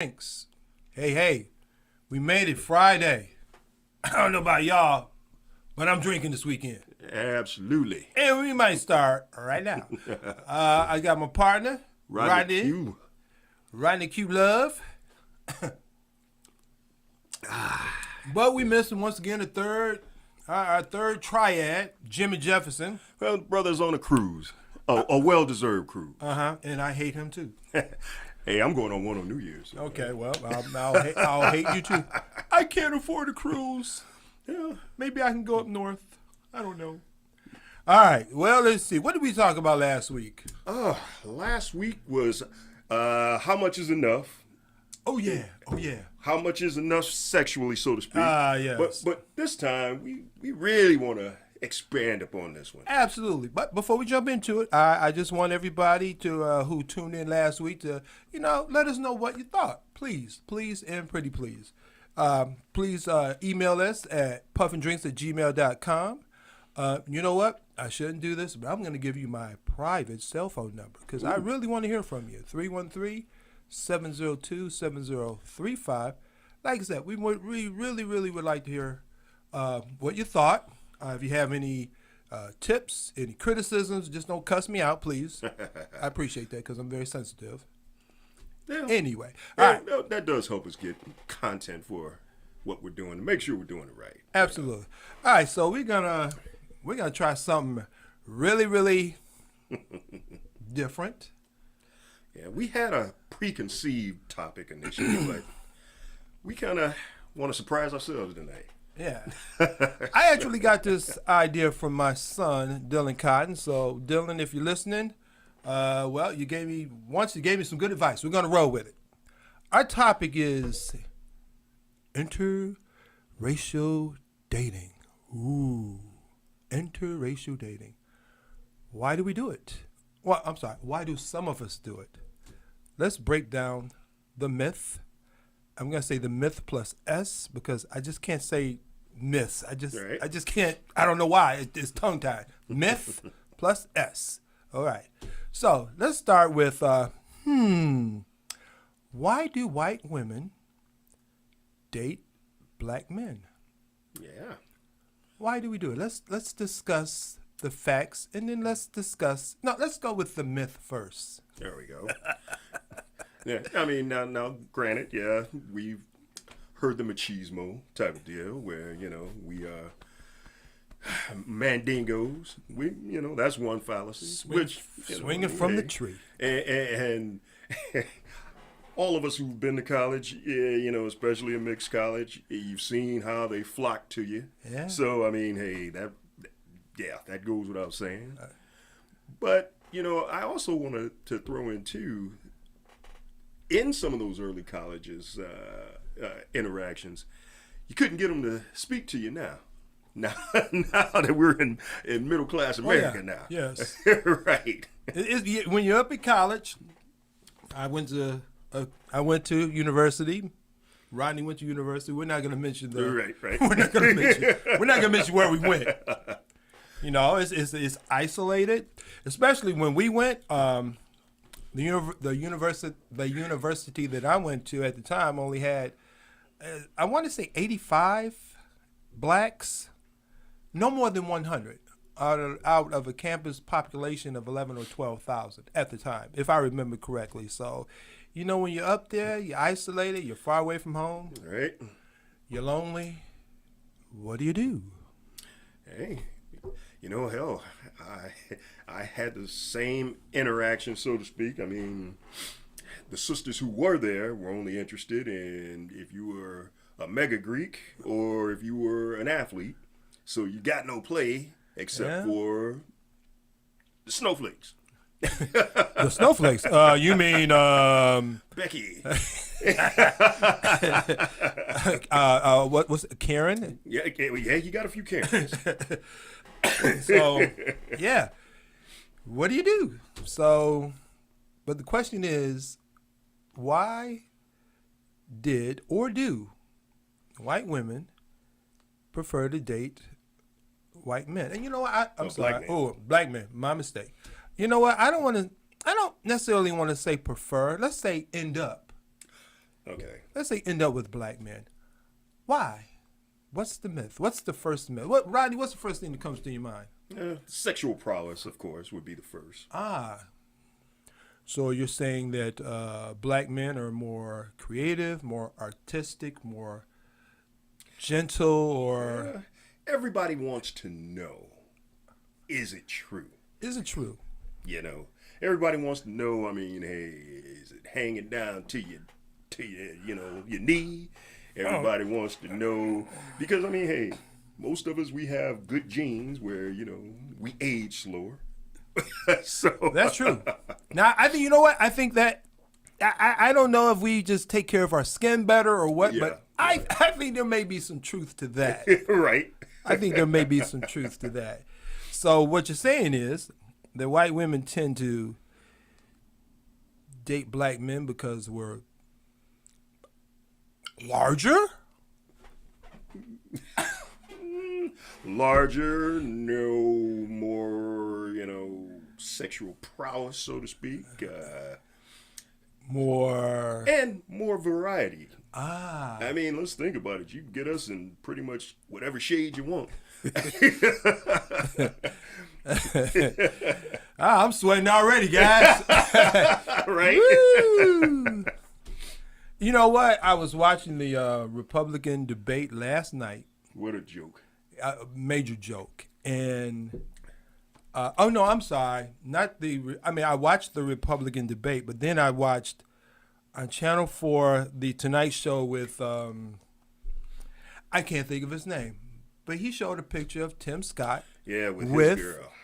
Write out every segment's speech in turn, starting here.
Thanks. Hey, we made it Friday. I don't know about y'all, but I'm drinking this weekend. Absolutely. And we might start right now. I got my partner, Rodney Q. Rodney Q Love. But we missed him once again, our third triad, Jimmy Jefferson. Well, brothers on a cruise. A well-deserved cruise. And I hate him too. Hey, I'm going on one on New Year's. So. Okay, well, I'll hate you too. I can't afford a cruise. Yeah, maybe I can go up north. I don't know. All right, well, let's see. What did we talk about last week? Last week was how much is enough. Oh, yeah. How much is enough sexually, so to speak. Yes. But this time, we really want to expand upon this one. Absolutely. But before we jump into it, I just want everybody to who tuned in last week to, let us know what you thought. Please, and pretty please. Please email us at puffanddrinks@gmail.com. You know what? I shouldn't do this, but I'm going to give you my private cell phone number because I really want to hear from you. 313-702-7035. Like I said, we really would like to hear what you thought. If you have any tips, any criticisms, just don't cuss me out, please. I appreciate that because I'm very sensitive. Yeah. Anyway, all right. That does help us get content for what we're doing to make sure we're doing it right. Absolutely. All right, so we're gonna try something really different. Yeah, we had a preconceived topic initially, but we kind of want to surprise ourselves tonight. Yeah. I actually got this idea from my son, Dylan Cotton. So, Dylan, if you're listening, you gave me some good advice. We're going to roll with it. Our topic is interracial dating. Ooh, interracial dating. Why do we do it? Well, I'm sorry. Why do some of us do it? Let's break down the myth. I'm going to say the myth plus S because I just can't say myths. I just can't. I don't know why. It's tongue tied. Myth plus S. All right. So let's start with why do white women date black men? Yeah. Why do we do it? Let's discuss the facts and then let's go with the myth first. There we go. Yeah, I mean, now, granted, yeah, we've heard the machismo type of deal where, we are mandingos. That's one fallacy. Swinging from the tree. And all of us who've been to college, especially a mixed college, you've seen how they flock to you. Yeah. So, I mean, hey, that goes without saying. But, I also wanted to throw in, too, in some of those early colleges interactions, you couldn't get them to speak to you now. Now that we're in middle class America now. Yes. Right. When you're up in college, I went to university. Rodney went to university. We're not going to mention right. We're not going to mention where we went. It's isolated, especially when we went. The university that I went to at the time only had, I want to say 85 blacks, no more than 100 out of a campus population of 11 or 12,000 at the time, if I remember correctly. So, when you're up there, you're isolated, you're far away from home, right? You're lonely. What do you do? Hey, hell, I had the same interaction, so to speak. I mean, the sisters who were there were only interested in if you were a mega Greek or if you were an athlete. So you got no play except for the snowflakes. The snowflakes? You mean Becky? What was it, Karen? Yeah, you got a few Karens. So, yeah. What do you do? So, but the question is, why did or do white women prefer to date white men? And you know what? I'm sorry. Black men. My mistake. You know what? I don't necessarily want to say prefer. Let's say end up. Okay. Let's say end up with black men. Why? What's the myth? What's the first myth? Rodney, what's the first thing that comes to your mind? Sexual prowess, of course, would be the first. So you're saying that black men are more creative, more artistic, more gentle, or... Everybody wants to know, is it true? Is it true? You know, everybody wants to know, I mean, hey, is it hanging down to your your knee? Everybody wants to know, because, I mean, hey, most of us, we have good genes where, we age slower. So that's true. Now, I think, you know what? I think that, I don't know if we just take care of our skin better or what, but I think there may be some truth to that. Right. I think there may be some truth to that. So what you're saying is that white women tend to date black men because we're larger? Larger, no more, sexual prowess, so to speak. More. And more variety. I mean, let's think about it. You can get us in pretty much whatever shade you want. I'm sweating already, guys. Right? Woo! You know what? I was watching the Republican debate last night. What a joke. Major joke. And, oh no, I'm sorry. I watched the Republican debate, but then I watched on Channel 4 the Tonight Show with, I can't think of his name, but he showed a picture of Tim Scott. Yeah, with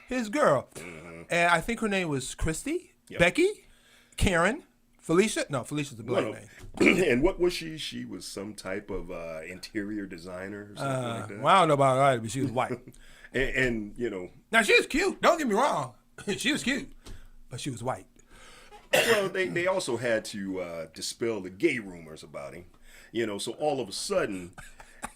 his girl. Mm-hmm. And I think her name was Christy, yep. Becky, Karen, Felicia. No, Felicia's a black name. And what was she? She was some type of interior designer or something like that. Well, I don't know about her, but she was white. and Now, she was cute. Don't get me wrong. She was cute, but she was white. Well, they also had to dispel the gay rumors about him. So all of a sudden,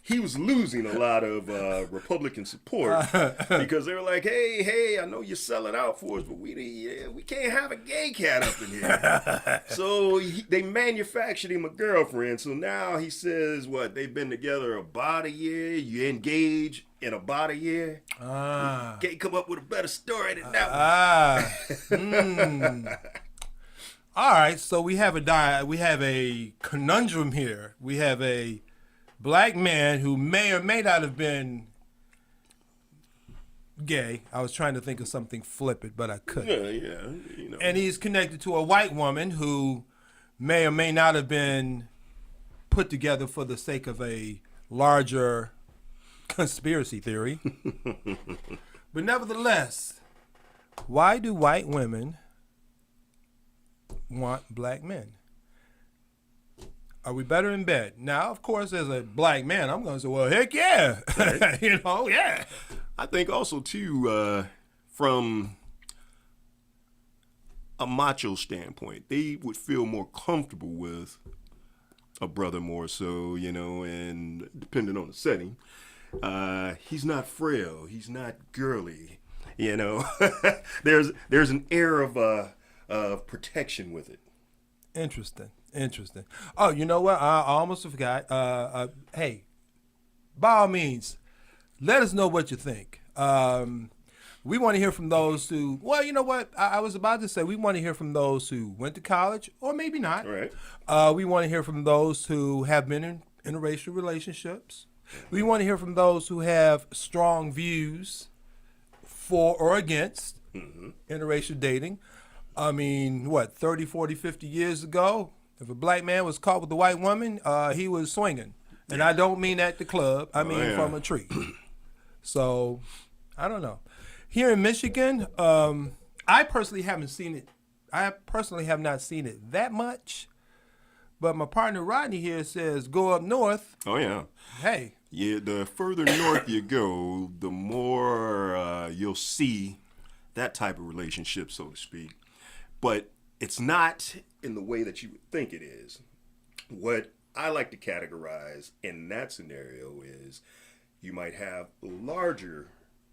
he was losing a lot of Republican support because they were like, hey, I know you're selling out for us, but we can't have a gay cat up in here. So they manufactured him a girlfriend. So now he says, they've been together about a year. You engage in about a year. Can't come up with a better story than that one. All right, so we have a conundrum here. We have a black man who may or may not have been gay. I was trying to think of something flippant, but I couldn't. Yeah. And he's connected to a white woman who may or may not have been put together for the sake of a larger conspiracy theory. But nevertheless, why do white women want black men? Are we better in bed? Now, of course, as a black man, I'm going to say, well, heck yeah. Right. Yeah. I think also, too, from a macho standpoint, they would feel more comfortable with a brother more so, and depending on the setting, he's not frail. He's not girly. There's an air of protection with it. Interesting. Oh, you know what? I almost forgot. Hey, by all means, let us know what you think. We want to hear from those who, well, you know what? I was about to say we want to hear from those who went to college or maybe not. Right. We want to hear from those who have been in interracial relationships. We want to hear from those who have strong views for or against interracial dating. I mean, 30, 40, 50 years ago, if a black man was caught with a white woman, he was swinging. And I don't mean at the club. I mean from a tree. So, I don't know. Here in Michigan, I personally haven't seen it. I personally have not seen it that much. But my partner Rodney here says go up north. Oh, yeah. Hey. Yeah, the further north you go, the more you'll see that type of relationship, so to speak. But it's not in the way that you would think it is. What I like to categorize in that scenario is you might have larger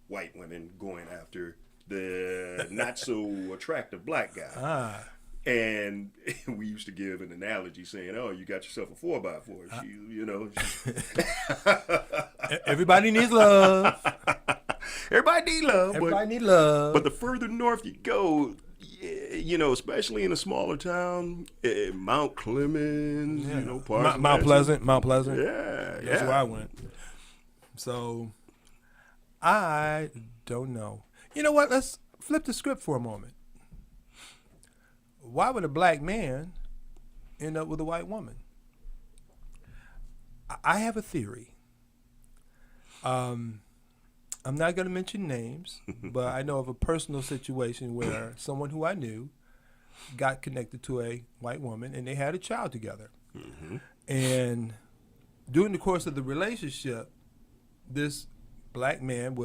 white women going after the not so attractive black guy. And we used to give an analogy saying, "Oh, you got yourself a 4x4." She, you know, Everybody needs love. everybody need love. Everybody need love. But the further north you go, you know, especially in a smaller town, Mount Clemens, you know, parts Mount Pleasant. Yeah, That's where I went. So, I don't know. You know what? Let's flip the script for a moment. Why would a black man end up with a white woman? I have a theory. I'm not going to mention names, but I know of a personal situation where someone who I knew got connected to a white woman and they had a child together. Mm-hmm. And during the course of the relationship, this black man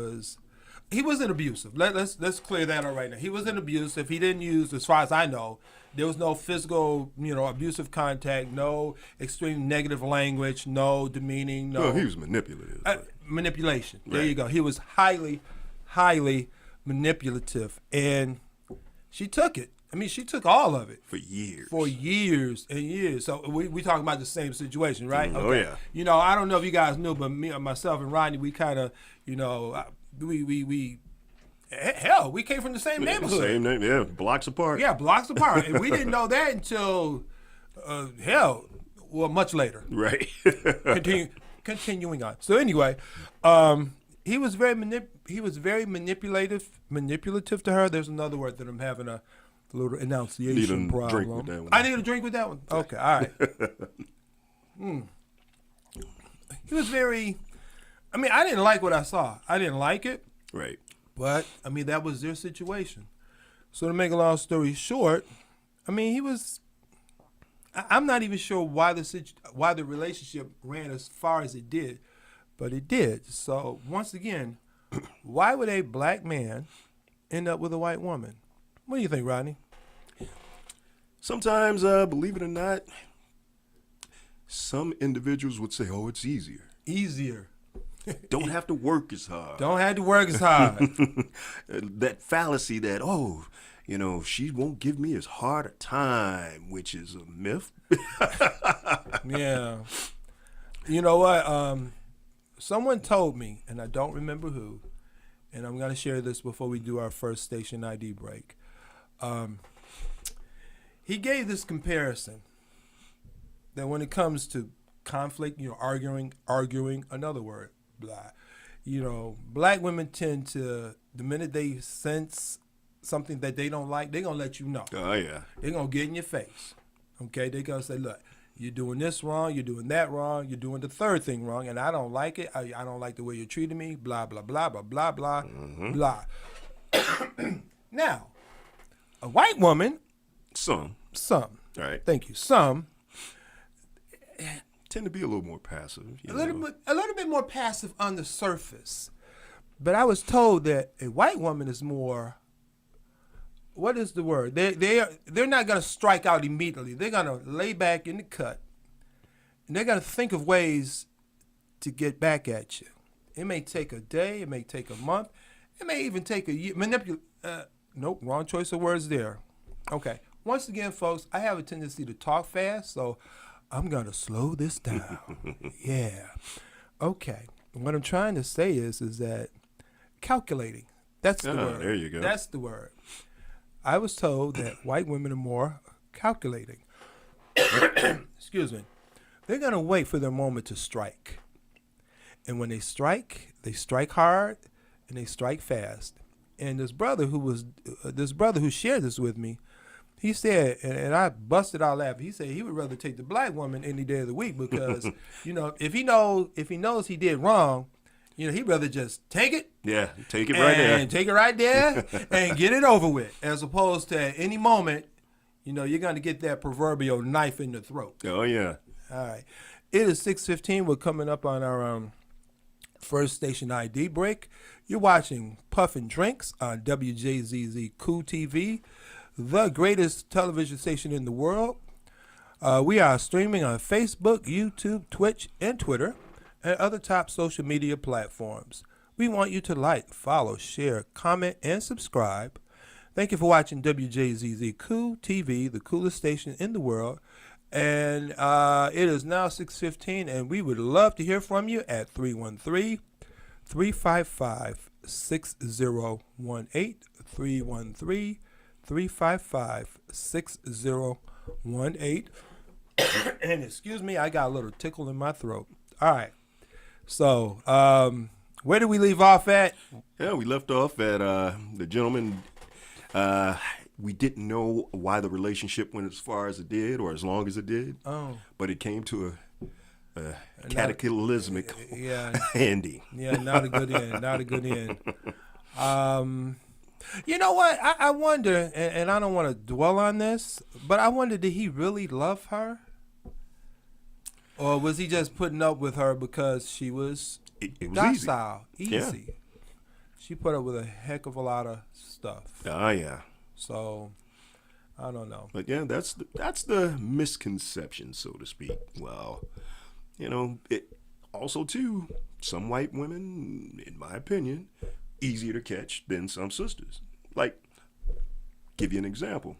he wasn't abusive. Let's clear that out right now. He wasn't abusive. He didn't use, as far as I know, there was no physical, abusive contact, no extreme negative language, no demeaning, no. Well, he was manipulative. Manipulation. Right. There you go. He was highly, highly manipulative, and she took it. I mean, she took all of it. For years. For years and years. So we talking about the same situation, right? Oh, yeah. I don't know if you guys knew, but myself and Rodney, we kind of, we came from the same neighborhood. Same name, yeah, blocks apart. Yeah, blocks apart. And we didn't know that until, much later. Right. Continuing on. So anyway, he was very manipulative to her. There's another word that I'm having a little enunciation problem. Drink with that one. I need a drink with that one. Okay, all right. He was very. I mean, I didn't like what I saw. I didn't like it. Right. But I mean, that was their situation. So to make a long story short, I mean, he was. I'm not even sure why the relationship ran as far as it did, but it did. So once again, why would a black man end up with a white woman? What do you think, Rodney? Sometimes, believe it or not, some individuals would say, "Oh, it's easier." Easier. Don't have to work as hard. Don't have to work as hard. That fallacy that, she won't give me as hard a time, which is a myth. Yeah. You know what? Someone told me, and I don't remember who, and I'm going to share this before we do our first station ID break. He gave this comparison that when it comes to conflict, arguing, another word, blah. Black women tend to, the minute they sense something that they don't like, they're going to let you know. Oh, yeah. They're going to get in your face. Okay? They're going to say, look, you're doing this wrong, you're doing that wrong, you're doing the third thing wrong, and I don't like it. I don't like the way you're treating me, blah, blah, blah, blah, blah, blah, blah. Now, a white woman. Some. Right. Thank you. Some. Tend to be a little more passive. A little bit more passive on the surface. But I was told that a white woman is more, what is the word? They're not going to strike out immediately. They're going to lay back in the cut. And they're going to think of ways to get back at you. It may take a day. It may take a month. It may even take a year. Nope, wrong choice of words there. Okay. Once again, folks, I have a tendency to talk fast, so I'm going to slow this down. Yeah. Okay. What I'm trying to say is that calculating, that's the word. There you go. That's the word. I was told that white women are more calculating. Excuse me. They're going to wait for their moment to strike. And when they strike hard and they strike fast. And this brother who shared this with me, he said, and I busted out laughing. He said he would rather take the black woman any day of the week because, if he knows he did wrong, he'd rather just take it. Yeah, take it right there. And take it right there and get it over with, as opposed to at any moment, you're going to get that proverbial knife in the throat. Oh, yeah. All right. It is 6:15. We're coming up on our first station ID break. You're watching Puffin Drinks on Wjzz Cool TV, the greatest television station in the world. We are streaming on Facebook, YouTube, Twitch, and Twitter, and other top social media platforms. We want you to like, follow, share, comment, and subscribe. Thank you for watching WJZZ Cool TV, the coolest station in the world. And it is now 6:15, and we would love to hear from you at 313-355-6018, 313-355-6018. And excuse me, I got a little tickle in my throat. All right. So, where did we leave off at? Yeah, we left off at the gentleman. We didn't know why the relationship went as far as it did or as long as it did. Oh. But it came to a cataclysmic ending. Yeah, not a good end. Not a good end. You know what? I wonder, and I don't want to dwell on this, but I wonder, did he really love her? Or was he just putting up with her because she was, it was docile, easy? Yeah. She put up with a heck of a lot of stuff. Oh, yeah. So, I don't know. But yeah, that's the misconception, so to speak. Well, it also too, some white women, in my opinion, easier to catch than some sisters. Like, give you an example.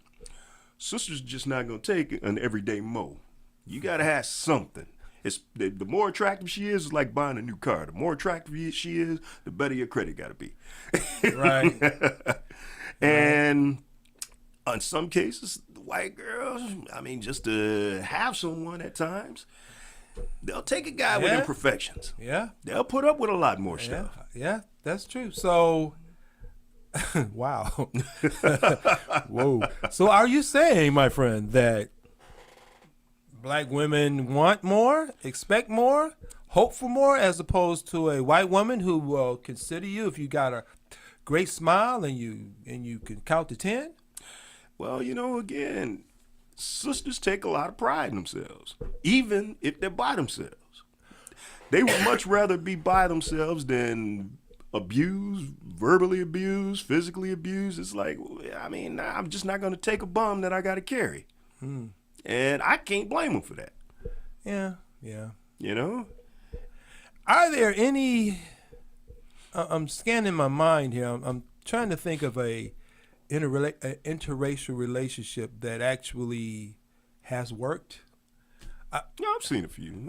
Sisters just not gonna take an everyday mo. You gotta have something. It's the more attractive she is, it's like buying a new car. The more attractive she is, the better your credit gotta be. Right. And in some cases, the white girls, I mean, just to have someone at times, they'll take a guy with imperfections. Yeah. They'll put up with a lot more stuff. Yeah, that's true. So, wow. Whoa. So are you saying, my friend, that black women want more, expect more, hope for more, as opposed to a white woman who will consider you if you got a great smile and you can count to 10? Well, again, sisters take a lot of pride in themselves, even if they're by themselves. They would much rather be by themselves than abused, verbally abused, physically abused. It's like, I mean, I'm just not going to take a bum that I got to carry. And I can't blame them for that. Yeah. Are there any, I'm scanning my mind here. I'm trying to think of a interracial relationship that actually has worked. I've seen a few.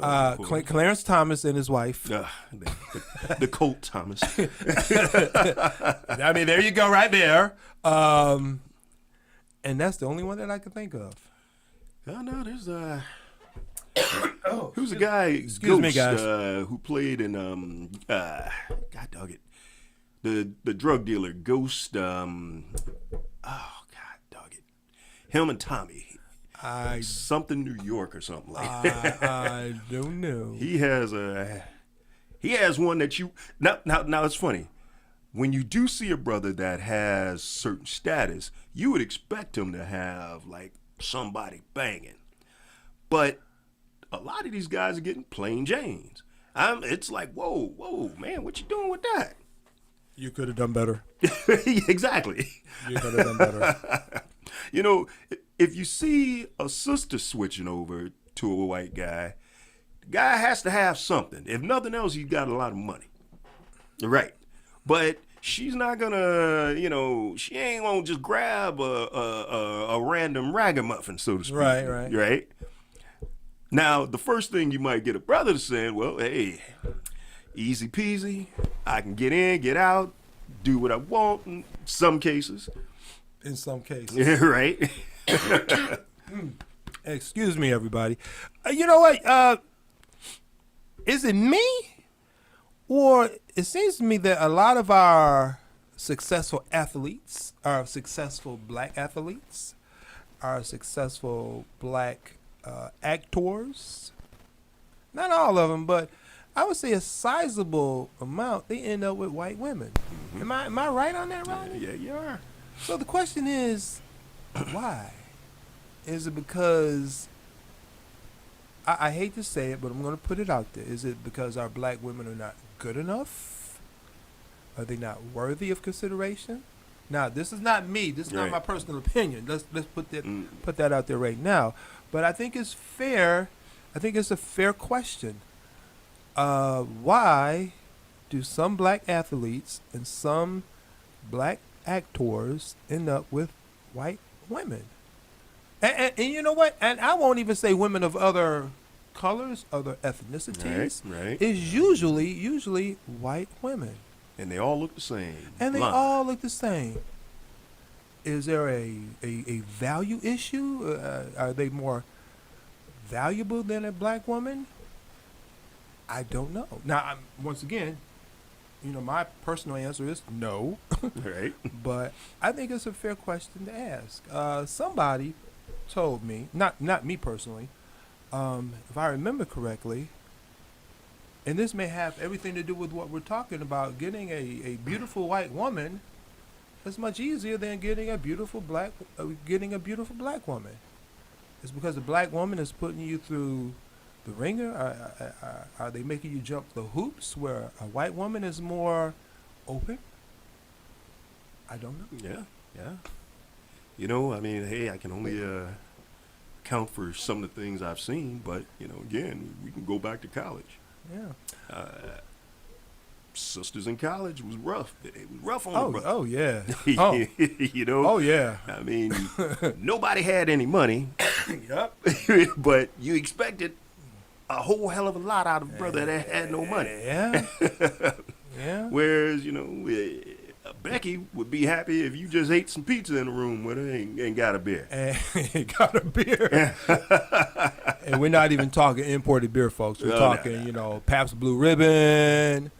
Clarence Thomas and his wife. The Colt Thomas. I mean, there you go, right there. And that's the only one that I can think of. Oh no, there's who's a guy? Excuse me, guys. Who played in God dog it, the drug dealer Ghost. Oh God dog it, him and Tommy. Something New York or something like that. I don't know. He has one that you now it's funny. When you do see a brother that has certain status, you would expect him to have like somebody banging. But a lot of these guys are getting plain Janes. It's like, whoa, man, what you doing with that? You could have done better. Exactly. You could have done better. If you see a sister switching over to a white guy, the guy has to have something. If nothing else, he's got a lot of money. Right. But she's not gonna, she ain't gonna just grab a random ragamuffin, so to speak. Right. Now, the first thing you might get a brother to say, well, hey, easy peasy. I can get in, get out, do what I want in some cases. In some cases. Yeah, right. Excuse me, everybody. You know what? Is it me? Or it seems to me that a lot of our successful athletes, our successful black athletes, our successful black actors, not all of them, but I would say a sizable amount, they end up with white women. Mm-hmm. Am I right on that, Ronnie? Yeah, you are. So the question is, why? Is it because, I hate to say it, but I'm going to put it out there. Is it because our black women are not good enough? Are they not worthy of consideration? Now, this is not me. This is not my personal opinion. Let's put that out there right now. But I think it's fair. I think it's a fair question. Why do some black athletes and some black actors end up with white women. And you know what? And I won't even say women of other colors, other ethnicities. Right. It's usually white women. And they all look the same. And they Blind. all look the same. Is there a value issue? Are they more valuable than a black woman? I don't know. Now, once again, my personal answer is no. Right. But I think it's a fair question to ask. Somebody told me, not me personally, if I remember correctly, and this may have everything to do with what we're talking about, getting a beautiful white woman is much easier than getting a beautiful black woman. It's because the black woman is putting you through the ringer. Are they making you jump the hoops where a white woman is more open? I don't know. Yeah. I mean, hey, I can only account for some of the things I've seen, but again, we can go back to college. Yeah. Sisters in college was rough. It was rough on the brother. Oh yeah. Oh yeah. I mean, nobody had any money. Yep. But you expected a whole hell of a lot out of a brother that had no money. Yeah. Yeah. Whereas, Becky would be happy if you just ate some pizza in the room with her and got a beer. And got a beer. And we're not even talking imported beer, folks. We're talking, Pabst Blue Ribbon,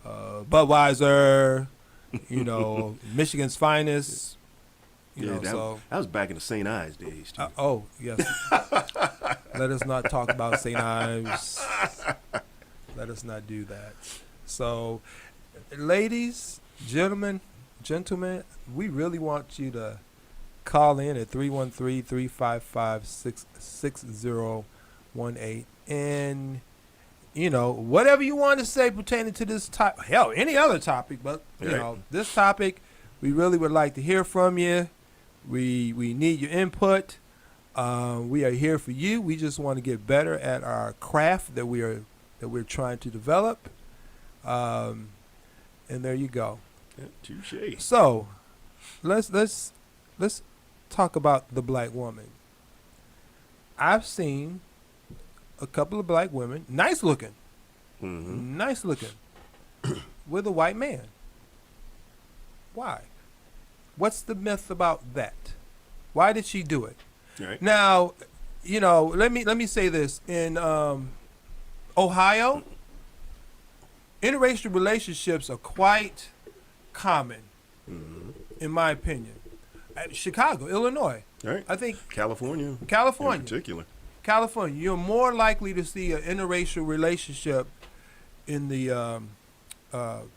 Budweiser, Michigan's finest. That was back in the St. Ives days, too. Oh, yes. Let us not talk about St. Ives. Let us not do that. So, ladies, gentlemen, we really want you to call in at 313-355-6018. And, whatever you want to say pertaining to this topic, hell, any other topic, but, this topic, we really would like to hear from you. We need your input. We are here for you. We just want to get better at our craft that we're trying to develop. And there you go. Yeah, touche. So, let's talk about the black woman. I've seen a couple of black women, nice looking, with a white man. Why? What's the myth about that? Why did she do it? Right. Now, let me say this. In Ohio, interracial relationships are quite common, in my opinion. Chicago, Illinois. Right. I think California. In particular. California, you're more likely to see an interracial relationship in the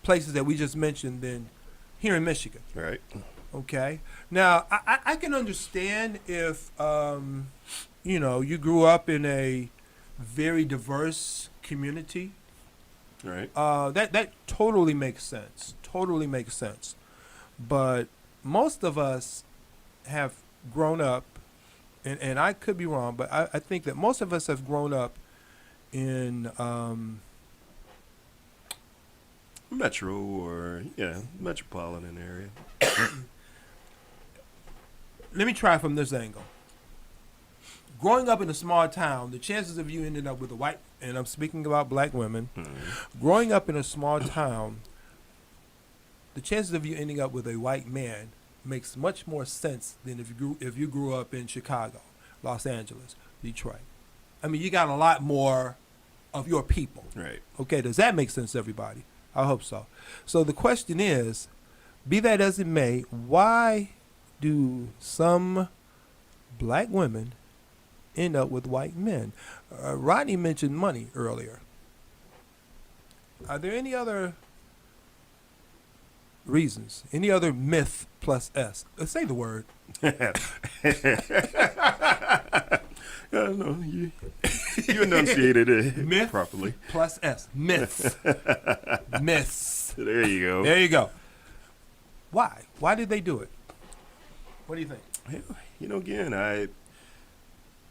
places that we just mentioned than here in Michigan. Right. Okay. Now, I can understand if, you grew up in a very diverse community. Right. That totally makes sense. But most of us have grown up, and I could be wrong, but I think that most of us have grown up in metro or metropolitan area. Let me try from this angle. Growing up in a small town, the chances of you ending up with a white, and I'm speaking about black women, growing up in a small town, the chances of you ending up with a white man makes much more sense than if you grew up in Chicago, Los Angeles, Detroit. I mean, you got a lot more of your people. Right. Okay, does that make sense to everybody? I hope so. So the question is, be that as it may, why do some black women end up with white men? Rodney mentioned money earlier. Are there any other reasons? Any other myth plus S? Say the word. No, you enunciated it Myth properly. Plus S. Myths. Myths. There you go. There you go. Why? Why did they do it? What do you think? Again,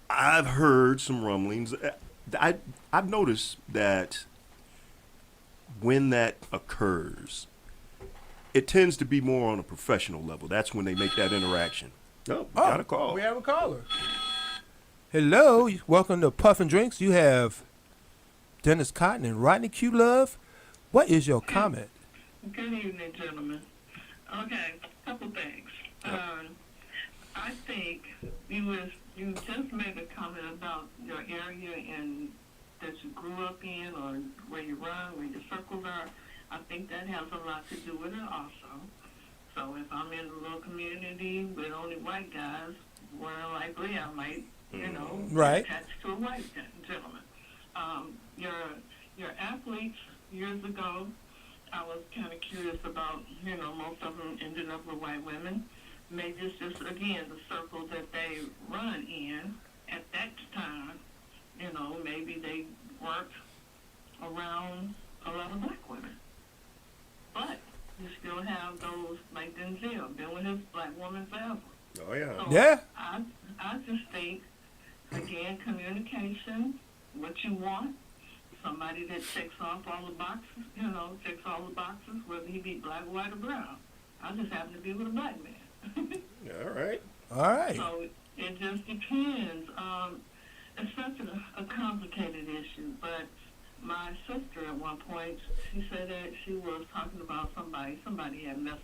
I've heard some rumblings. I've noticed that when that occurs, it tends to be more on a professional level. That's when they make that interaction. Oh, we got a call. We have a caller. Hello, welcome to Puff and Drinks. You have Dennis Cotton and Rodney Q Love. What is your comment? Good evening, gentlemen. Okay, couple things. I think you just made a comment about your area and that you grew up in, or where you run, where your circles are. I think that has a lot to do with it also. So if I'm in a little community with only white guys, more than likely I might, right, attach to a white gentleman. Your athletes years ago, I was kind of curious about, most of them ended up with white women. Maybe it's just, again, the circle that they run in at that time. Maybe they worked around a lot of black women. But you still have those, like Denzel, been with his black woman forever. Oh, yeah. So Yeah. I just think, again, communication, what you want, somebody that checks off all the boxes, whether he be black, white, or brown. I just happen to be with a black man. All right. All right. So it just depends. It's such a complicated issue, but my sister at one point, she said that she was talking about somebody had messed.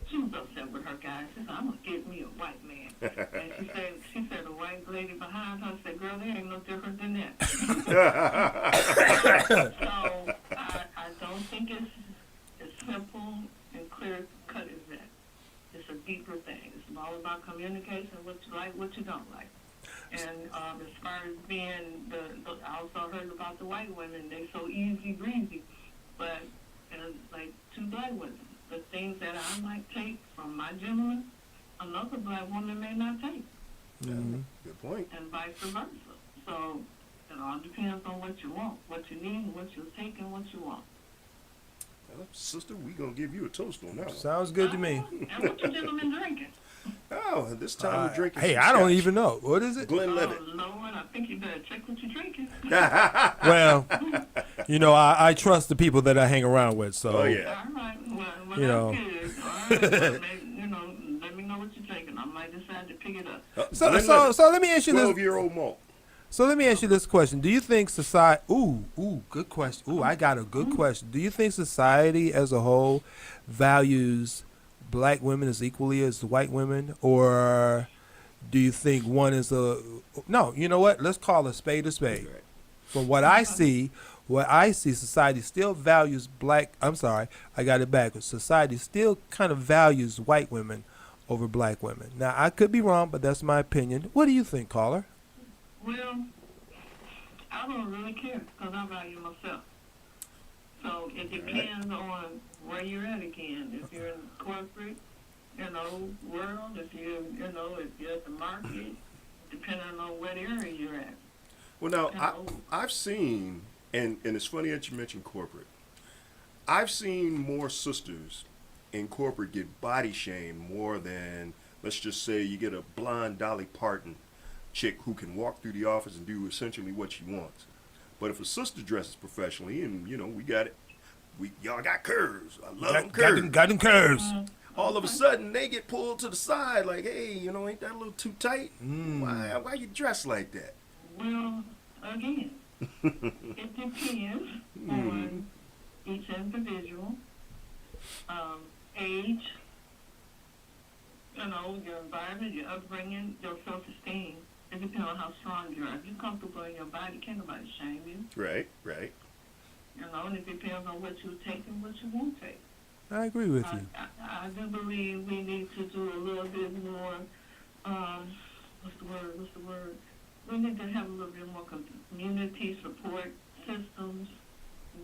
She was upset with her guy. She said, "I'm gonna get me a white man." And she said the white lady behind her said, "Girl, there ain't no different than that." So I don't think it's as simple and clear cut as that. It's a deeper thing. It's all about communication, what you like, what you don't like. And as far as being I also heard about the white women. They so easy breezy, but like two black women, the things that I might take from my gentleman, another black woman may not take. Mm-hmm. Good point. And vice versa. So it all depends on what you want, what you need, and what you'll take, and what you want. Well, sister, we gonna give you a toast on that one. Sounds good to me. And what you gentlemen drinking? Oh, this time we're drinking. Hey, some I don't scotch. even know. What is it? Glenlivet. Oh, Lord, I think you better check what you're drinking. Well, I trust the people that I hang around with. So. Oh yeah. All right. Well, You that's good. All right. Well, maybe, let me know what you're drinking. I might decide to pick it up. So let me ask you this. 12-year-old malt. So let me ask you this question. Do you think society... good question. I got a good question. Do you think society as a whole values black women as equally as white women? Or do you think one is a... No, you know what? Let's call a spade a spade. Right. From what I see, society still values black... I'm sorry, I got it backwards. Society still kind of values white women over black women. Now, I could be wrong, but that's my opinion. What do you think, caller? Well, I don't really care because I value myself. So it depends on where you're at again. If you're in corporate, world, if you're at the market, depending on what area you're at. Well, now, I've seen, and it's funny that you mentioned corporate. I've seen more sisters in corporate get body shamed more than, let's just say, you get a blonde Dolly Parton chick who can walk through the office and do essentially what she wants. But if a sister dresses professionally, and we got it, y'all got curves. I love them curves. Got them curves. All of a sudden, they get pulled to the side, like, hey, ain't that a little too tight? Why you dressed like that? Well, again, it depends on each individual, age, your environment, your upbringing, your self-esteem. It depends on how strong you are. If you're comfortable in your body, can't nobody shame you. Right. And it depends on what you take and what you won't take. I agree with you. I do believe we need to do a little bit more, what's the word? We need to have a little bit more community support systems,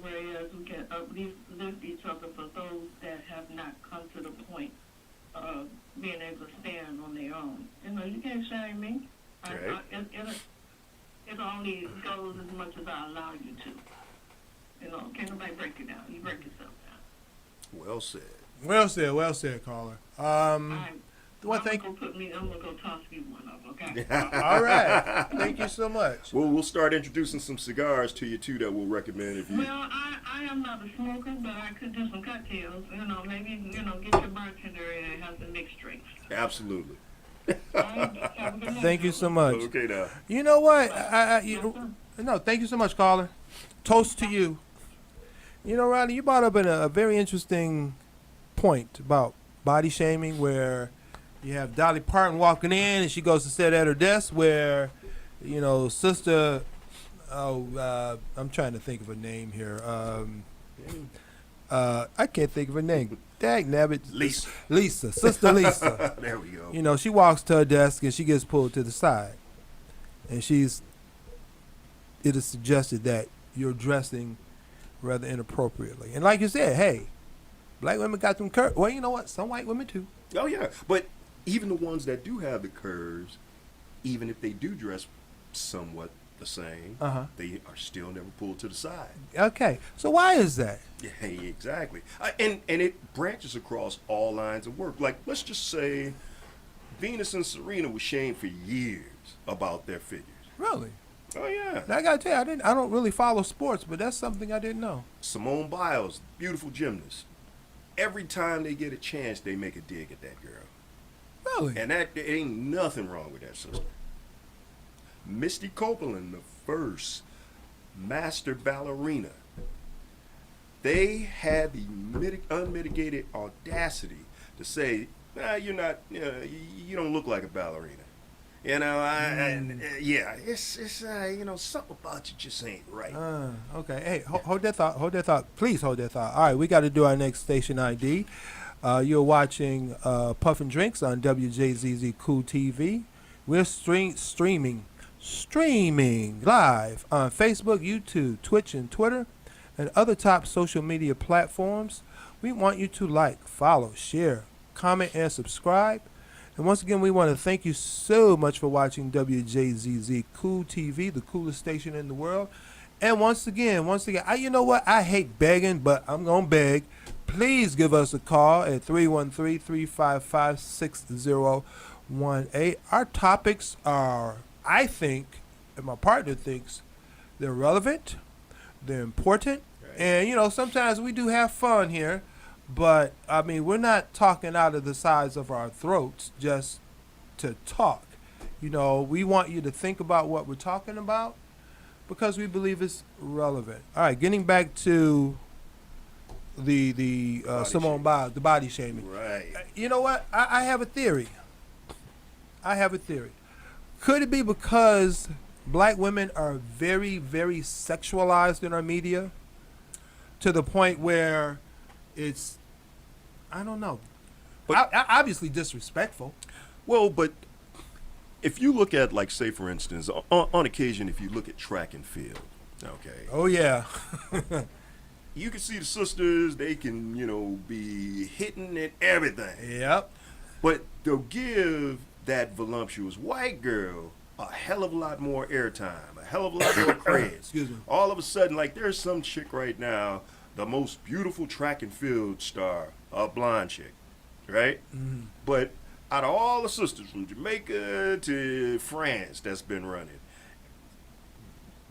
whereas we can uplift each other for those that have not come to the point of being able to stand on their own. You can't shame me. Right. It only goes as much as I allow you to. Can't nobody break you down. You break yourself down. Well said. Well said, caller. I'm gonna go toss you one up, okay? All right. Thank you so much. Well, we'll start introducing some cigars to you too that we'll recommend if you. Well, I I am not a smoker, but I could do some cocktails. Maybe, get your bartender and have some mixed drinks. Absolutely. All right, have a good night, Thank you so much. Okay, now. You know what? Yes, sir. No, thank you so much, caller. Toast to you. You know, Ronnie, you brought up a very interesting point about body shaming, where you have Dolly Parton walking in and she goes to sit at her desk, where, sister, I'm trying to think of a name here. I can't think of her name. Dag nabbit. Lisa. Sister Lisa. There we go. She walks to her desk and she gets pulled to the side. And it is suggested that you're dressing rather inappropriately. And like you said, hey, black women got them curves. Well, you know what? Some white women too. Oh, yeah. But even the ones that do have the curves, even if they do dress somewhat the same, they are still never pulled to the side. Okay. So why is that? Yeah, exactly. And it branches across all lines of work. Like, let's just say Venus and Serena were shamed for years about their figures. Really? Oh, yeah. Now, I gotta tell you, I don't really follow sports, but that's something I didn't know. Simone Biles, beautiful gymnast. Every time they get a chance, they make a dig at that girl. Really? And there ain't nothing wrong with that sister. Misty Copeland, the first master ballerina, they had the unmitigated audacity to say, "Nah, you're not. You don't look like a ballerina." It's something about you just ain't right. Okay. Hey, hold that thought. Please hold that thought. All right, we got to do our next station ID. You're watching Puffin Drinks on Wjzz Cool TV. We're streaming live on Facebook, YouTube, Twitch, and Twitter, and other top social media platforms. We want you to like, follow, share, comment, and subscribe. And once again, we want to thank you so much for watching Wjzz Cool TV, the coolest station in the world. And once again, you know what? I hate begging, but I'm going to beg. Please give us a call at 313-355-6018. Our topics are, I think, and my partner thinks, they're relevant, they're important, right. And, sometimes we do have fun here. But, we're not talking out of the sides of our throats just to talk. We want you to think about what we're talking about because we believe it's relevant. All right, getting back to the Simone Biles, the body shaming. Right. You know what? I have a theory. Could it be because black women are very, very sexualized in our media to the point where it's, I don't know, but obviously disrespectful. Well, but if you look at, like, say, for instance, on occasion, if you look at track and field, okay. Oh, yeah. You can see the sisters, they can, be hitting at everything. Yep. But they'll give that voluptuous white girl a hell of a lot more airtime, a hell of a lot more cred. Excuse me. All of a sudden, like, there's some chick right now, the most beautiful track and field star, a blonde chick, right? Mm-hmm. But out of all the sisters from Jamaica to France that's been running,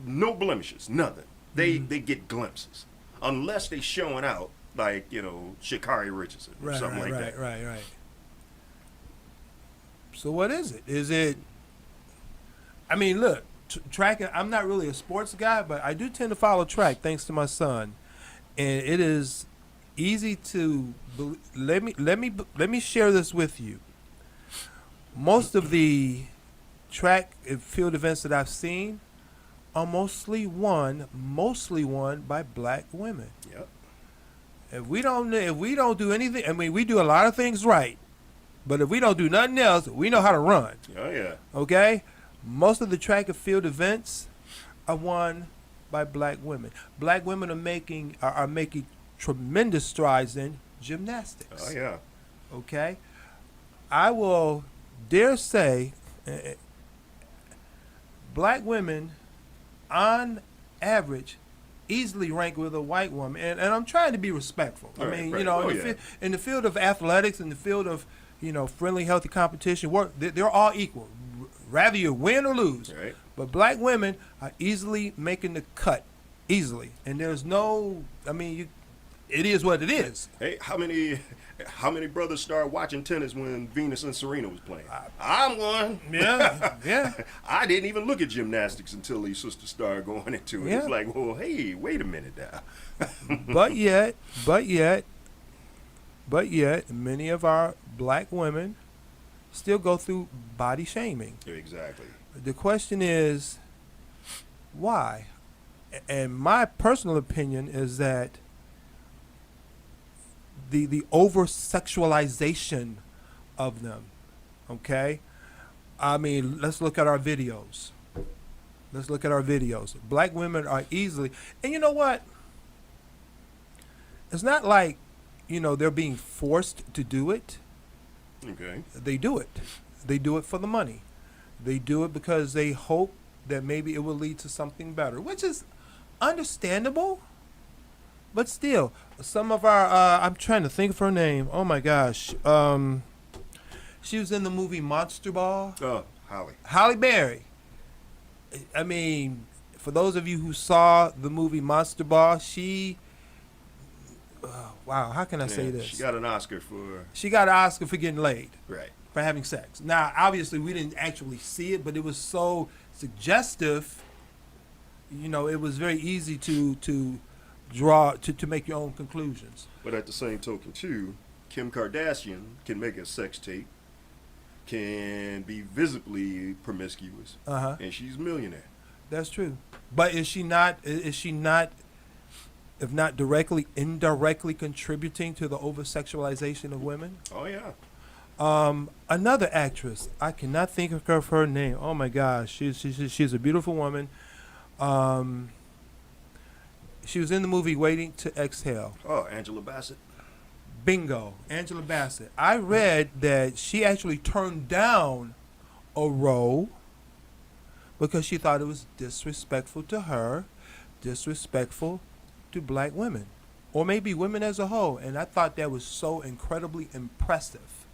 no blemishes, nothing. They get glimpses, unless they showing out like Sha'Carri Richardson or something like that. Right. So what is it? Is it? Look, track. I'm not really a sports guy, but I do tend to follow track thanks to my son. And it is easy to let me share this with you. Most of the track and field events that I've seen are mostly won by black women. Yep. If we don't do anything, we do a lot of things right, but if we don't do nothing else, we know how to run. Oh yeah. Okay? Most of the track and field events are won by black women. Black women are making tremendous strides in gymnastics. Oh yeah. Okay? I will dare say black women on average easily rank with a white woman, and I'm trying to be respectful. Right. In the field of athletics, in the field of friendly, healthy competition, they're all equal, rather you win or lose. Right. But black women are easily making the cut easily. And there's no, I mean, it is what it is. Hey, how many brothers started watching tennis when Venus and Serena was playing? I'm one. Yeah, yeah. I didn't even look at gymnastics until these sisters started going into it. Yeah. It's like, well, hey, wait a minute now. but yet, many of our black women still go through body shaming. Exactly. The question is, why? And my personal opinion is that the over sexualization of them. Okay, I mean, let's look at our videos. Black women are easily, and you know what? It's not like, they're being forced to do it. Okay. They do it. They do it for the money. They do it because they hope that maybe it will lead to something better, which is understandable. But still, some of our, I'm trying to think of her name. Oh my gosh. She was in the movie Monster Ball. Oh, Holly. Halle Berry. I mean, for those of you who saw the movie Monster Ball, wow, how can I say this? She got an Oscar for... She got an Oscar for getting laid. Right. For having sex. Now, obviously, we didn't actually see it, but it was so suggestive. It was very easy to draw, to make your own conclusions. But at the same token, too, Kim Kardashian can make a sex tape, can be visibly promiscuous, and she's a millionaire. That's true. But is she not, if not directly, indirectly contributing to the over-sexualization of women? Oh, yeah. Another actress, I cannot think of her name. Oh my gosh, she's a beautiful woman. She was in the movie Waiting to Exhale. Oh, Angela Bassett. Bingo, Angela Bassett. I read that she actually turned down a role because she thought it was disrespectful to her, disrespectful to black women, or maybe women as a whole. And I thought that was so incredibly impressive.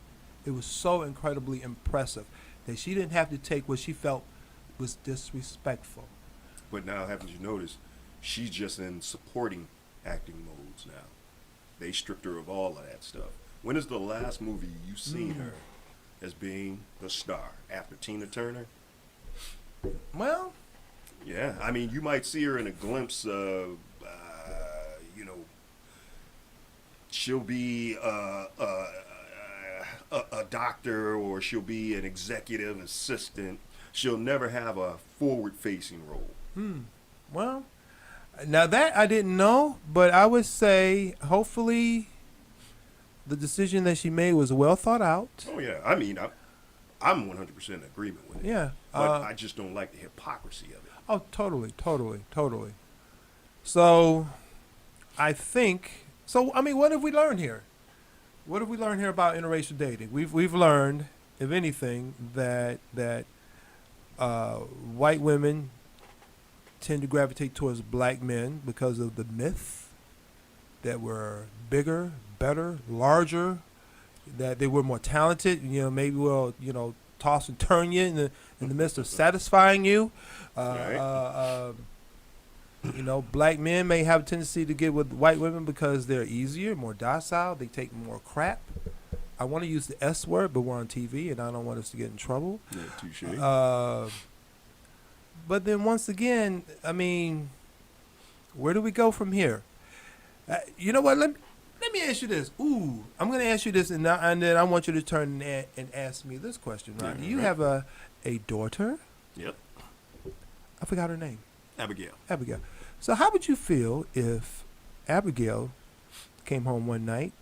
It was so incredibly impressive that she didn't have to take what she felt was disrespectful. But now, haven't you noticed, she's just in supporting acting modes now. They stripped her of all of that stuff. When is the last movie you've seen her as being the star? After Tina Turner? Well, yeah. I mean, you might see her in a glimpse of, she'll be a doctor, or she'll be an executive assistant. She'll never have a forward-facing role. Well, now that I didn't know, but I would say hopefully the decision that she made was well thought out. Oh, yeah. I mean, I'm 100% in agreement with it. Yeah. But I just don't like the hypocrisy of it. Oh, totally. So, I mean, what have we learned here? What have we learned here about interracial dating? We've learned, if anything, that white women tend to gravitate towards black men because of the myth that we're bigger, better, larger, that they were more talented. Maybe we'll toss and turn you in the midst of satisfying you. Right. Black men may have a tendency to get with white women because they're easier, more docile. They take more crap. I want to use the S word, but we're on TV, and I don't want us to get in trouble. Yeah, touche. But then once again, I mean, where do we go from here? You know what? Let me ask you this. I'm going to ask you this, and then I want you to turn and ask me this question. Right? Yeah, You right. have a daughter. Yep. I forgot her name. Abigail. So how would you feel if Abigail came home one night?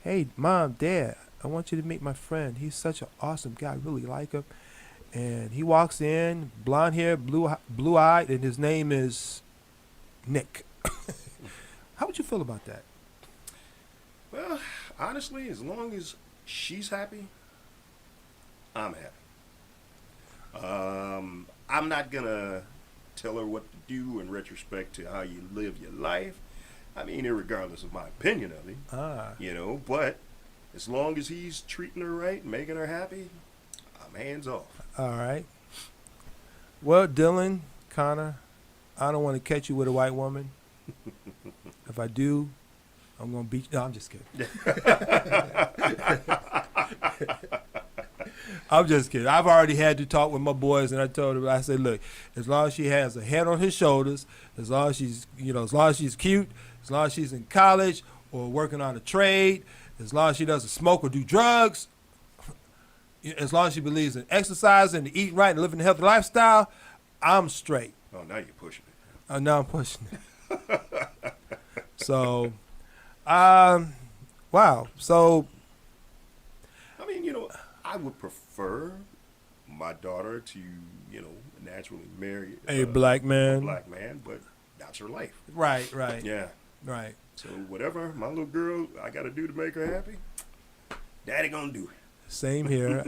Hey, Mom, Dad, I want you to meet my friend. He's such an awesome guy. I really like him. And he walks in, blonde hair, blue-eyed, and his name is Nick. How would you feel about that? Well, honestly, as long as she's happy, I'm happy. I'm not going to tell her what to do in retrospect to how you live your life. I mean, regardless of my opinion of him, but as long as he's treating her right and making her happy, I'm hands off. All right. Well, Dylan, Connor, I don't want to catch you with a white woman. If I do, I'm going to beat you. No, I'm just kidding. I'm just kidding. I've already had to talk with my boys, and I told them, I said, look, as long as she has a head on her shoulders, as long as she's, as long as she's cute, as long as she's in college or working on a trade, as long as she doesn't smoke or do drugs, as long as she believes in exercising and eating right and living a healthy lifestyle, I'm straight. Oh, now you're pushing it. Now I'm pushing it. So, wow. So, I mean, I would prefer my daughter to, naturally marry a black man. But that's her life. Right. Yeah. Right. So whatever my little girl I got to do to make her happy, Daddy gonna do it. Same here.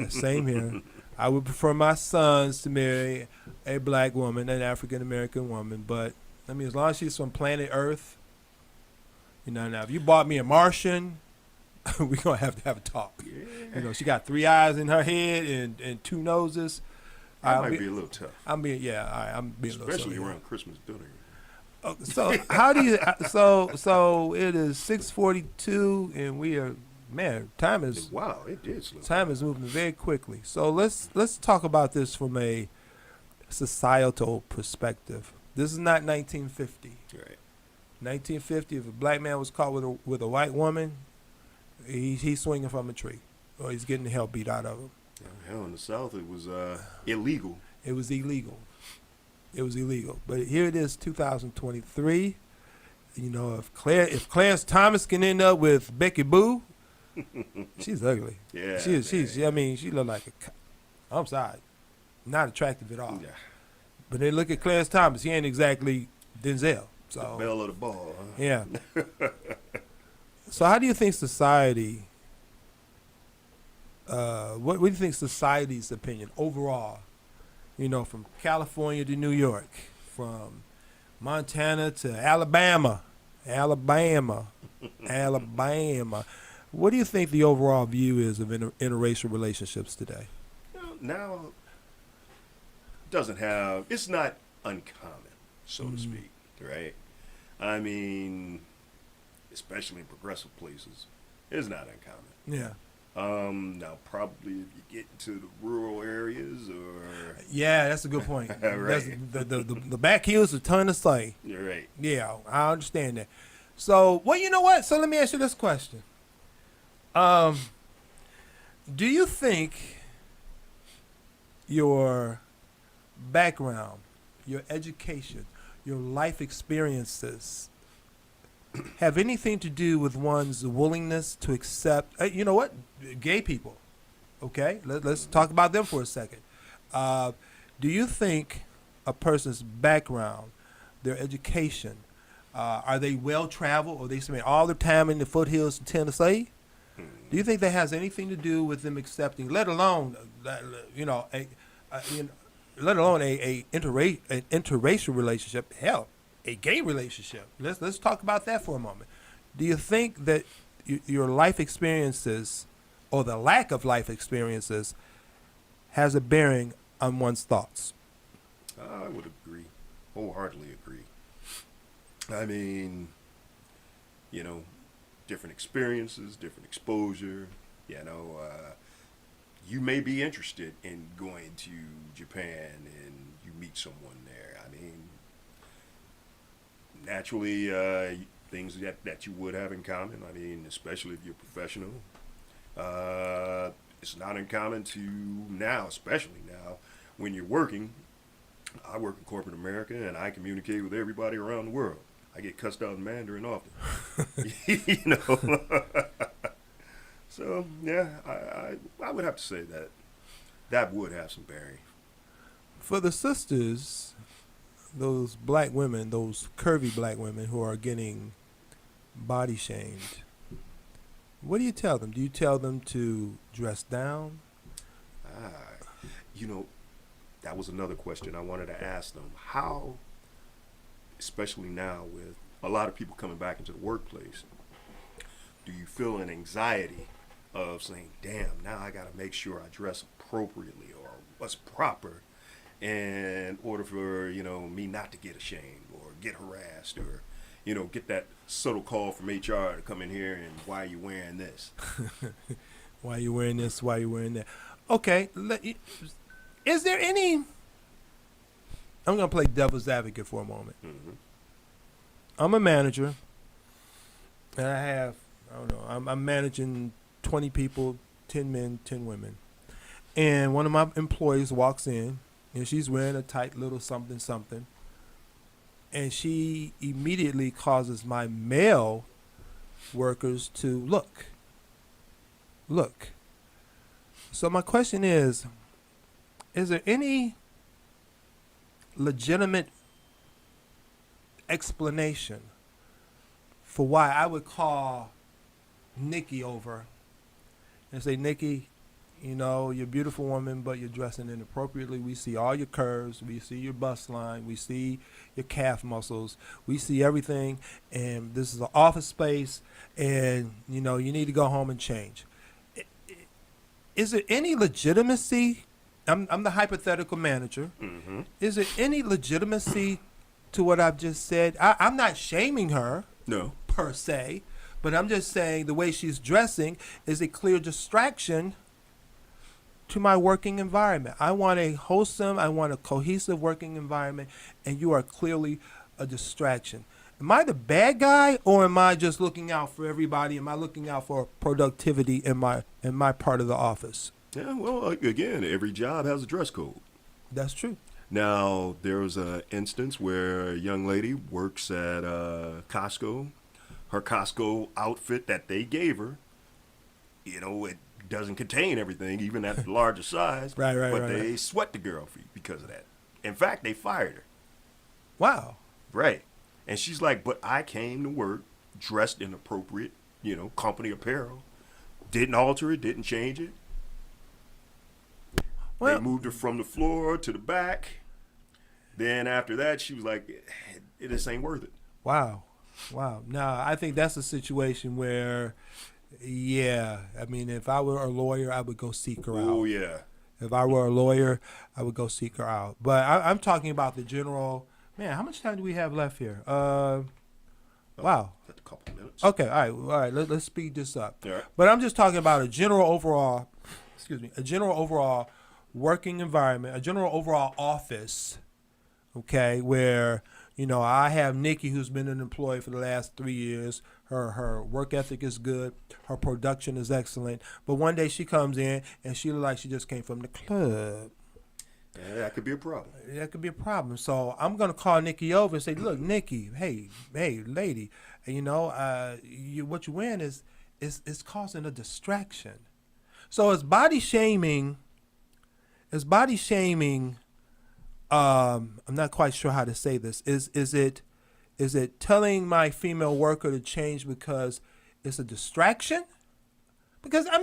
I would prefer my sons to marry a black woman, an African American woman. But I mean, as long as she's from planet Earth, now if you bought me a Martian, we're gonna have to have a talk. Yeah. She got 3 eyes in her head and 2 noses. That might be a little tough. I'm being a little especially silly. around Christmas dinner. So how do you? So it is 6:42, and we are. Man, time is Wow, it did slow. time is moving very quickly. So let's talk about this from a societal perspective. This is not 1950. Right. 1950, if a black man was caught with a white woman, he's swinging from a tree, or he's getting the hell beat out of him. Hell, in the South, it was illegal. It was illegal. But here it is, 2023. If Clarence Thomas can end up with Becky Boo, she's ugly. Yeah. She look like I'm sorry, not attractive at all. Yeah. But then look at Clarence Thomas. He ain't exactly Denzel. So The belle of the ball. Huh? yeah. So how do you think society? What do you think society's opinion overall? From California to New York, from Montana to Alabama. What do you think the overall view is of interracial relationships today? Now, it's not uncommon, so to speak, right? I mean, especially in progressive places, it's not uncommon. Yeah. Now, probably if you get into the rural areas or... Yeah, that's a good point. Right. The back heels a ton of say. You're right. Yeah, I understand that. So, well, you know what? So let me ask you this question. Do you think your background, your education, your life experiences have anything to do with one's willingness to accept, gay people? Okay, let's talk about them for a second. Do you think a person's background, their education, are they well-traveled, or they spend all their time in the foothills of Tennessee? Do you think that has anything to do with them accepting, let alone, let alone a interracial relationship? Hell, a gay relationship. Let's talk about that for a moment. Do you think that your life experiences, or the lack of life experiences, has a bearing on one's thoughts? I would agree, wholeheartedly agree. I mean, different experiences, different exposure. You may be interested in going to Japan and you meet someone there. I mean, naturally, things that you would have in common. I mean, especially if you're professional. It's not uncommon to now, especially now, when you're working. I work in corporate America, and I communicate with everybody around the world. I get cussed out in Mandarin often. So, yeah, I would have to say that would have some bearing. For the sisters, those black women, those curvy black women who are getting body shamed, what do you tell them? Do you tell them to dress down? That was another question I wanted to ask them. How, especially now with a lot of people coming back into the workplace, do you feel an anxiety of saying, damn, now I got to make sure I dress appropriately or what's proper in order for, me not to get ashamed or get harassed or, get that subtle call from HR to come in here and why are you wearing this? Why you wearing this? Why you wearing that? Okay. Is there any... I'm going to play devil's advocate for a moment. Mm-hmm. I'm a manager, and I'm managing 20 people, 10 men, 10 women. And one of my employees walks in, and she's wearing a tight little something something. And she immediately causes my male workers to look. So my question is there any legitimate explanation for why I would call Nikki over and say, Nikki, you're a beautiful woman, but you're dressing inappropriately. We see all your curves. We see your bust line. We see your calf muscles. We see everything. And this is an office space, and, you need to go home and change. Is there any legitimacy? I'm the hypothetical manager. Mm-hmm. Is there any legitimacy to what I've just said? I'm not shaming her. No. Per se, but I'm just saying the way she's dressing is a clear distraction to my working environment. I want a wholesome, I want a cohesive working environment, and you are clearly a distraction. Am I the bad guy, or am I just looking out for everybody? Am I looking out for productivity in my part of the office? Yeah, well, again, every job has a dress code. That's true. Now, there was an instance where a young lady works at Costco. Her Costco outfit that they gave her, it doesn't contain everything, even at the larger size. Right. But they sweat the girl because of that. In fact, they fired her. Wow. Right. And she's like, but I came to work dressed in appropriate, company apparel. Didn't alter it, didn't change it. Well, they moved her from the floor to the back. Then after that, she was like, this ain't worth it. Wow. Now, I think that's a situation where, if I were a lawyer, I would go seek her out. Oh, yeah. If I were a lawyer, I would go seek her out. But I'm talking about the general. Man, how much time do we have left here? Wow. That's a couple minutes. Okay, all right. Let's speed this up. All right. But I'm just talking about a general overall working environment, a general overall office, okay, where, I have Nikki, who's been an employee for the last 3 years. Her work ethic is good. Her production is excellent. But one day she comes in and she looks like she just came from the club. Yeah, that could be a problem. That could be a problem. So I'm going to call Nikki over and say, look, Nikki, hey, lady, what you're wearing is causing a distraction. So is body shaming, I'm not quite sure how to say this. Is it telling my female worker to change because it's a distraction? Because I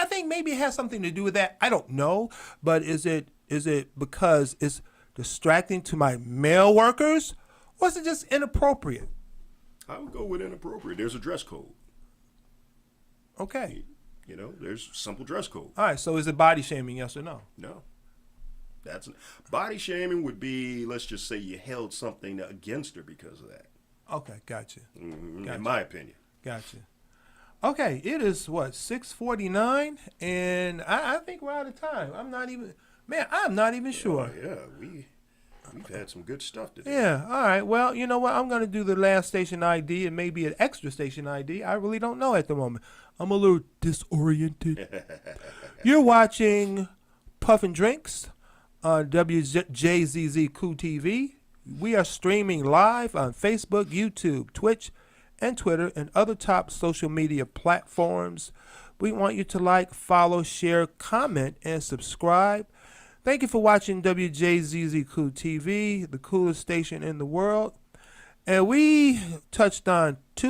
think maybe it has something to do with that. I don't know, but is it because it's distracting to my male workers, or is it just inappropriate? I would go with inappropriate. There's a dress code. Okay. There's simple dress code. All right. So is it body shaming? Yes or no? No. Body shaming would be, let's just say you held something against her because of that. Okay, gotcha. Mm-hmm. In my opinion. Gotcha. Okay, it is 6:49, and I think we're out of time. I'm not even sure. Yeah, we've had some good stuff today. Yeah, all right. Well, you know what? I'm going to do the last station ID and maybe an extra station ID. I really don't know at the moment. I'm a little disoriented. You're watching Puffin Drinks on Wjzz Cool TV. We are streaming live on Facebook, YouTube, Twitch, and Twitter, and other top social media platforms. We want you to like, follow, share, comment, and subscribe. Thank you for watching Wjzz Cool TV, the coolest station in the world. And we touched on two